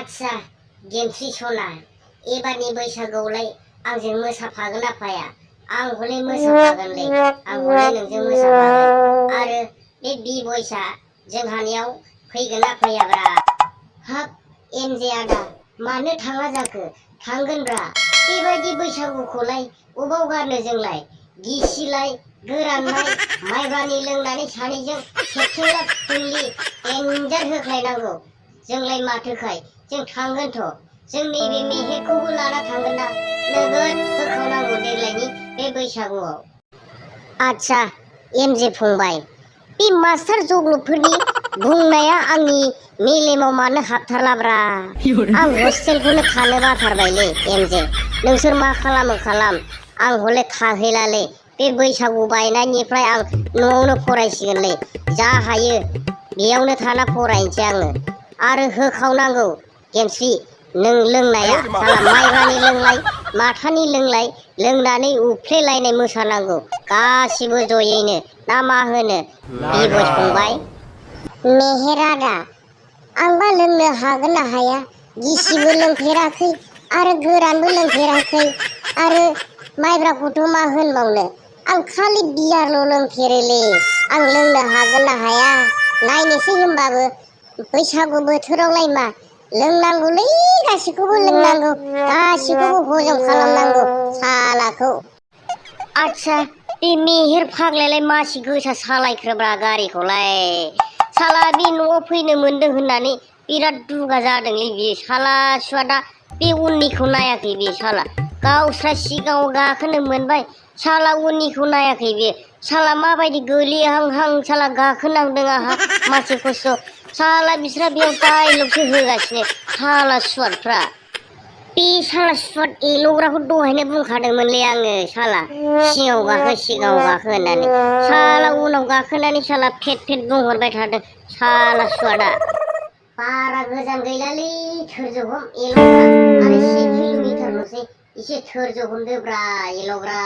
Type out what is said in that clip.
आच्छा गेमस्रि सना एबारनि बैसागुआवलाय आंजों मोसाफागोन ना फाया? आं हले मोसाफागोनलै, आं हले नोंजों मोसाफागोन। आरो बे बि-बयसा जोंहानियाव फैगोन ना फैयाब्रा? हाब एमजे आदा मानो थाङा जाखो? थांगोनब्रा। बेबायदि बैसागुखौलाय अबाव गारनो जोंलाय? गिसिलाय गोरानलाय माइब्रानि लोंनानै सानैजों खेबसेला फुल्लि देन्जार होख्लायनांगौ। जोंलाय माथोखाय जों थांगोनथ'। जों नैबे मेहेरखौबो लाना थांगोन ना। नोगोद होखावनांगौ देग्लायनि बे बैसागुआव। आच्छा एमजे फंबाय, बे मास्टार जग्लबफोरनि बुंनाया आंनि मेलेमाव मानो हाबथारलाब्रा। आं हस्टेलखौनो थानो बाथारबायलै एमजे। नोंसोर मा खालामो खालाम, आं हले थाहैलालै। बे बैसागु बायनायनिफ्राय आं न'आवनो फरायसिगोनलै। जा हायो बेयावनो थाना फरायनोसै आङो। आरो होखावनांगौ गेमस्रि, नों लोंनाया साला माइब्रानि लोंलाय माथानि लोंलाय, लोंनानै उफ्लेलायनाय मोसानांगौ गासिबो जयैनो। ना मा होनो बि-बयस फंबाय? मेहेर आदा, आंबा लोंनो हागोन ना हाया? गिसिबो लोंफेराखै आरो गोरानबो लोंफेराखै आरो माइब्राखौथ' मा होनबावनो, आं खालि बियारल' लोंफेरोलै। आं लोंनो हागोन ना हाया नायनोसै। होमबाबो बैसागु बोथोरावलाय मा लोंनांगौलै, गासिखौबो लोंनांगौ, गासिखौबो हजम खालामनांगौ सालाखौ। आच्छा बे मेहेर फाग्लायालाय मासि गोसा सालायखोब्रा गारिखौलाय? साला बे न'आव फैनो मोनदों होननानै बिराद दुगा जादोंलै बियो। साला सुवादा बे उननिखौ नायाखै बे साला। गावस्रा सिगाङाव गाखोनो मोनबाय, साला उननिखौ नायाखै बे। साला माबायदि गोलैहांहां साला गाखोनांदों आंहा मासे खस्थ'। साला बिस्रा बेयाव डाइलगसो होगासिनो साला सुवादफ्रा। बे साला सुवाद एल'ग्राखौ दहायनो बुंखादोंमोनलै आङो साला सिगाङाव गाखो सिगाङाव गाखो होननानै। साला उनाव गाखोनानै साला फेट फेट बुंहरबाय थादों साला सुवादा। बारा गोजान गैलालै थोरजो हम एल'ग्रा, आरो 1 किल'मिटारल'सै। एसे थोरजो हमदोब्रा एल'ग्रा।